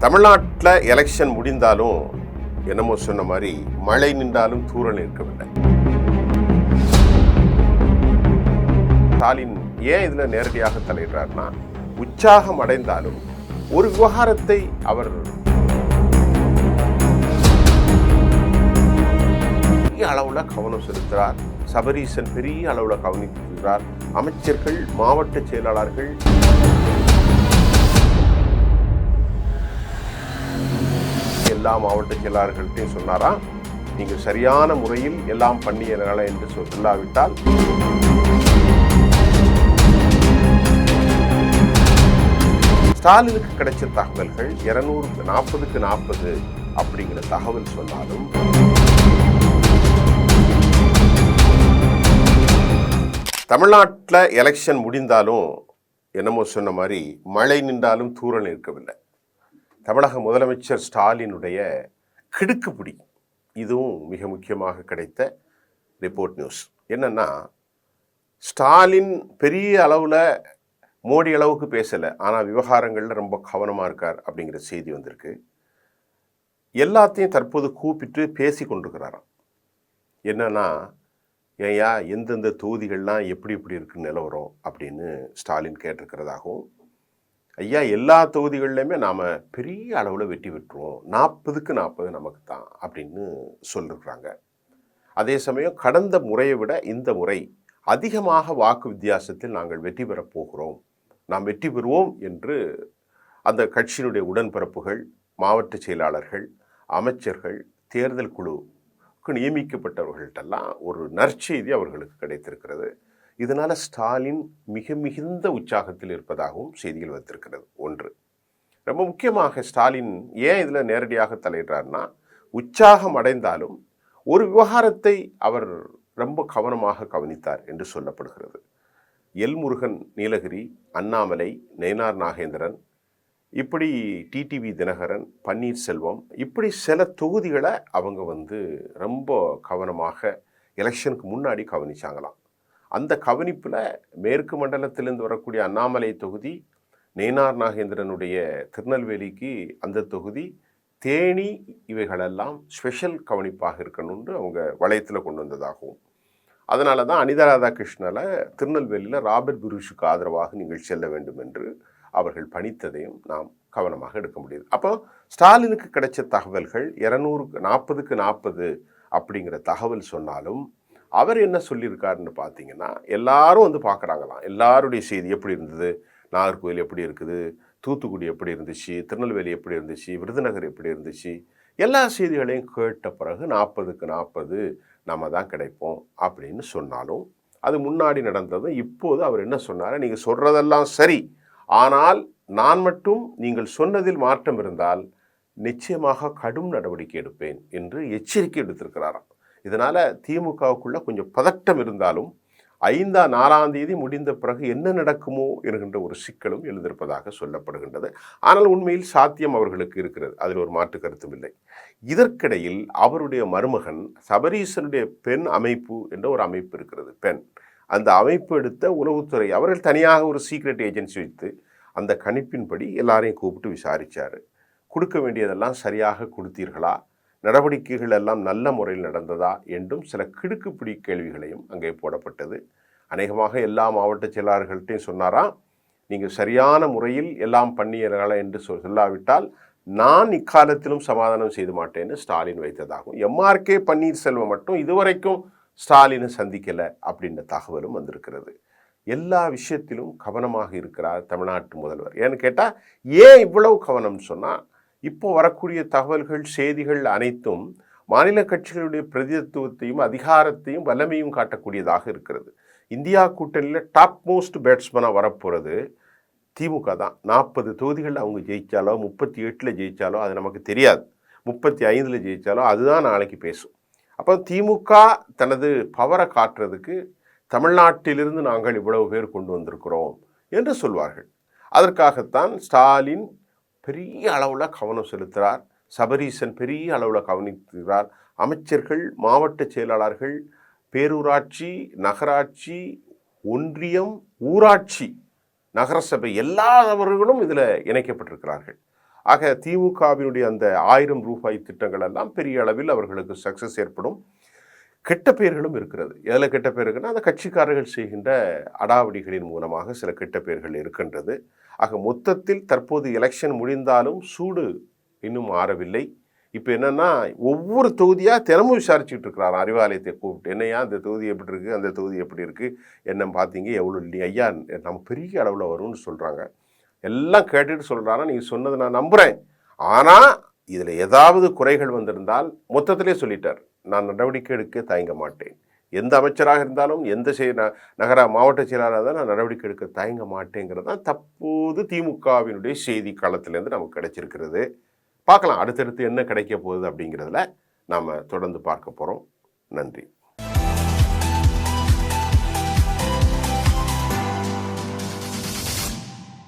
தமிழ்நாட்டில் எலெக்ஷன் முடிந்தாலும் என்னமோ சொன்ன மாதிரி மழை நின்றாலும் தூறல் இருக்கவில்லை. ஸ்டாலின் ஏன் இதுல நேரடியாக தலையிடுறாருன்னா, உற்சாகம் அடைந்தாலும் ஒரு விவகாரத்தை அவர் பெரிய அளவுல கவனம் செலுத்துகிறார். சபரீசன் பெரிய அளவுல கவனிக்கிறார். அமைச்சர்கள், மாவட்ட செயலாளர்கள் எல்லா மாவட்ட செயலாளர்கள்ட்டையும் சொன்னாரா, நீங்க சரியான முறையில் எல்லாம் பண்ணியீர்களா என்று சொல்லாவிட்டால் ஸ்டாலினுக்கு கிடைச்ச தகவல்கள் 240க்கு 40 அப்படிங்கிற தகவல் சொன்னாலும் தமிழ்நாட்டில் எலெக்ஷன் முடிந்தாலும் என்னமோ சொன்ன மாதிரி மழை நின்றாலும் தூறல் இருக்கவில்லை. தமிழக முதலமைச்சர் ஸ்டாலினுடைய கிடுக்குப்பிடி இதுவும் மிக முக்கியமாக கிடைத்த ரிப்போர்ட் நியூஸ். என்னன்னா, ஸ்டாலின் பெரிய அளவில் மோடி அளவுக்கு பேசலை, ஆனால் விவகாரங்களில் ரொம்ப கவனமாக இருக்கார் அப்படிங்கிற செய்தி வந்திருக்கு. எல்லாத்தையும் தற்போது கூப்பிட்டு பேசி கொண்டிருக்கிறாராம். என்னன்னா, ஏயா எந்தெந்த தொகுதிகள்லாம் எப்படி இருக்குன்னு நிலவரம் அப்படின்னு ஸ்டாலின் கேட்டிருக்கிறதாகவும், ஐயா எல்லா தொகுதிகள்லையுமே நாம் பெரிய அளவில் வெற்றி பெற்றுவோம், 40க்கு 40 நமக்கு தான் அப்படின்னு சொல்லியிருக்கிறாங்க. அதே சமயம் கடந்த முறையை விட இந்த முறை அதிகமாக வாக்கு வித்தியாசத்தில் நாங்கள் வெற்றி பெறப் போகிறோம், நாம் வெற்றி பெறுவோம் என்று அந்த கட்சியினுடைய உடன்பிறப்புகள், மாவட்ட செயலாளர்கள், அமைச்சர்கள், தேர்தல் குழுக்கு நியமிக்கப்பட்டவர்கள்ட்டெல்லாம் ஒரு நற்செய்தி அவர்களுக்கு கிடைத்திருக்கிறது. இதனால் ஸ்டாலின் மிகுந்த உற்சாகத்தில் இருப்பதாகவும் செய்திகள் வந்திருக்கிறது. ஒன்று. ரொம்ப முக்கியமாக ஸ்டாலின் ஏன் இதில் நேரடியாக தலையிடுறாருன்னா, உற்சாகம் அடைந்தாலும் ஒரு விவகாரத்தை அவர் ரொம்ப கவனமாக கவனித்தார் என்று சொல்லப்படுகிறது. எல்முருகன் நீலகிரி, அண்ணாமலை, நயினார் நாகேந்திரன், இப்படி டிடிவி தினகரன், பன்னீர்செல்வம், இப்படி சில தொகுதிகளை அவங்க ரொம்ப கவனமாக எலெக்ஷனுக்கு முன்னாடி கவனிச்சாங்களாம். அந்த கவனிப்பில் மேற்கு மண்டலத்திலிருந்து வரக்கூடிய அண்ணாமலை தொகுதி, நயினார் நாகேந்திரனுடைய திருநெல்வேலிக்கு அந்த தொகுதி, தேனி, இவைகளெல்லாம் ஸ்பெஷல் கவனிப்பாக இருக்கணும்னு அவங்க வளையத்தில் கொண்டு வந்ததாகவும், அதனால தான் அனிதா ராதாகிருஷ்ணனை திருநெல்வேலியில் ராபர்ட் புருஷுக்கு ஆதரவாக நீங்கள் செல்ல வேண்டும் என்று அவர்கள் பணித்ததையும் நாம் கவனமாக எடுக்க முடியுது. அப்போ ஸ்டாலினுக்கு கிடைச்ச தகவல்கள் 240க்கு 40 அப்படிங்கிற தகவல் சொன்னாலும் அவர் என்ன சொல்லியிருக்காருன்னு பார்த்தீங்கன்னா, எல்லாரும் பார்க்குறாங்களாம், எல்லாருடைய செய்தி எப்படி இருந்தது, நாகர்கோவில் எப்படி இருக்குது, தூத்துக்குடி எப்படி இருந்துச்சு, திருநெல்வேலி எப்படி இருந்துச்சு, விருதுநகர் எப்படி இருந்துச்சு, எல்லா செய்திகளையும் கேட்ட பிறகு 40க்கு 40 நம்ம தான் கிடைப்போம் அப்படின்னு சொன்னாலும், அது முன்னாடி நடந்ததும் இப்போது அவர் என்ன சொன்னார், நீங்கள் சொல்கிறதெல்லாம் சரி, ஆனால் நான் மட்டும் நீங்கள் சொன்னதில் மாற்றம் இருந்தால் நிச்சயமாக கடும் நடவடிக்கை எடுப்பேன் என்று எச்சரிக்கை எடுத்திருக்கிறாராம். இதனால் திமுகவுக்குள்ள கொஞ்சம் பதட்டம் இருந்தாலும் 4ஆம் தேதி முடிந்த பிறகு என்ன நடக்குமோ என்கின்ற ஒரு சிக்கலும் எழுந்திருப்பதாக சொல்லப்படுகின்றது. ஆனால் உண்மையில் சாத்தியம் அவர்களுக்கு இருக்கிறது, அதில் ஒரு மாற்று கருத்தும் இல்லை. இதற்கிடையில் அவருடைய மருமகன் சபரீசனுடைய பெண் அமைப்பு என்ற ஒரு அமைப்பு இருக்கிறது, பெண், அந்த அமைப்பு எடுத்த உளவுத்துறை அவர்கள் தனியாக ஒரு சீக்ரெட் ஏஜென்சி வைத்து அந்த கணிப்பின்படி எல்லாரையும் கூப்பிட்டு விசாரித்தார். கொடுக்க வேண்டியதெல்லாம் சரியாக கொடுத்தீர்களா, நடவடிக்கைகள் எல்லாம் நல்ல முறையில் நடந்ததா என்றும் சில கிடுக்குப்பிடி கேள்விகளையும் அங்கே போடப்பட்டது. அநேகமாக எல்லா மாவட்ட செயலாளர்கள்ட்டையும் சொன்னாரா, நீங்கள் சரியான முறையில் எல்லாம் பண்ணியீர்களா என்று சொல்லாவிட்டால் நான் இக்காலத்திலும் சமாதானம் செய்து மாட்டேன்னு ஸ்டாலின் வைத்ததாகும். எம்ஆர்கே பன்னீர்செல்வம் மட்டும் இதுவரைக்கும் ஸ்டாலினை சந்திக்கலை அப்படின்ற தகவலும் வந்திருக்கிறது. எல்லா விஷயத்திலும் கவனமாக இருக்கிறார் தமிழ்நாட்டு முதல்வர். ஏன்னு கேட்டால், ஏன் இவ்வளவு கவனம் சொன்னால், இப்போ வரக்கூடிய தகவல்கள், செய்திகள் அனைத்தும் மாநில கட்சிகளுடைய பிரதிநிதித்துவத்தையும் அதிகாரத்தையும் வல்லமையும் காட்டக்கூடியதாக இருக்கிறது. இந்தியா கூட்டணியில் டாப் மோஸ்ட் பேட்ஸ்மனாக வரப்போகிறது திமுக தான். 40 தொகுதிகள் அவங்க ஜெயித்தாலோ, 38 ஜெயித்தாலோ அது நமக்கு தெரியாது, 35 ஜெயித்தாலோ அதுதான் நாளைக்கு பேசும். அப்போ திமுக தனது பவரை காட்டுறதுக்கு தமிழ்நாட்டிலிருந்து நாங்கள் இவ்வளவு பேர் கொண்டு வந்திருக்கிறோம் என்று சொல்வார்கள். அதற்காகத்தான் ஸ்டாலின் பெரிய அளவில் கவனம் செலுத்துகிறார். சபரீசன் பெரிய அளவில் கவனிக்கிறார். அமைச்சர்கள், மாவட்ட செயலாளர்கள், பேரூராட்சி, நகராட்சி, ஒன்றியம், ஊராட்சி, நகரசபை எல்லாவர்களும் இதில் இணைக்கப்பட்டிருக்கிறார்கள். ஆக திமுகவினுடைய அந்த 1000 ரூபாய் திட்டங்கள் எல்லாம் பெரிய அளவில் அவர்களுக்கு சக்சஸ் ஏற்படும். கெட்ட பெயர்களும் இருக்கிறது. எதில் கெட்ட பேர் இருக்குன்னா, அந்த கட்சிக்காரர்கள் செய்கின்ற அடாவடிகளின் மூலமாக சில கெட்ட பெயர்கள் இருக்கின்றது. ஆக மொத்தத்தில் தற்போது எலெக்ஷன் முடிந்தாலும் சூடு இன்னும் ஆறவில்லை. இப்போ என்னன்னா, ஒவ்வொரு தொகுதியாக தினமும் விசாரிச்சுட்டு இருக்கிறார் அறிவாலயத்தை கூப்பிட்டு. என்னையா அந்த தொகுதி எப்படி இருக்குது, அந்த தொகுதி எப்படி இருக்குது, என்ன பார்த்தீங்க, எவ்வளோ இல்லையா ஐயா, நம்ம பெரிய அளவில் வரும்னு சொல்கிறாங்க. எல்லாம் கேட்டுட்டு சொல்கிறானா, நீங்கள் சொன்னதை நான் நம்புகிறேன். ஆனால் இதில் ஏதாவது குறைகள் வந்திருந்தால் மொத்தத்திலே சொல்லிட்டார், நான் நடவடிக்கை எடுக்க தயங்க மாட்டேன். எந்த அமைச்சராக இருந்தாலும், எந்த நகர மாவட்ட செயலாளராக இருந்தாலும் நான் நடவடிக்கை எடுக்க தயங்க மாட்டேங்கிறது தான் தற்போது திமுகவினுடைய செய்தி காலத்திலேருந்து நமக்கு கிடைச்சிருக்கிறது. பார்க்கலாம் அடுத்தடுத்து என்ன கிடைக்க போகுது அப்படிங்கிறதுல நாம் தொடர்ந்து பார்க்க போகிறோம். நன்றி.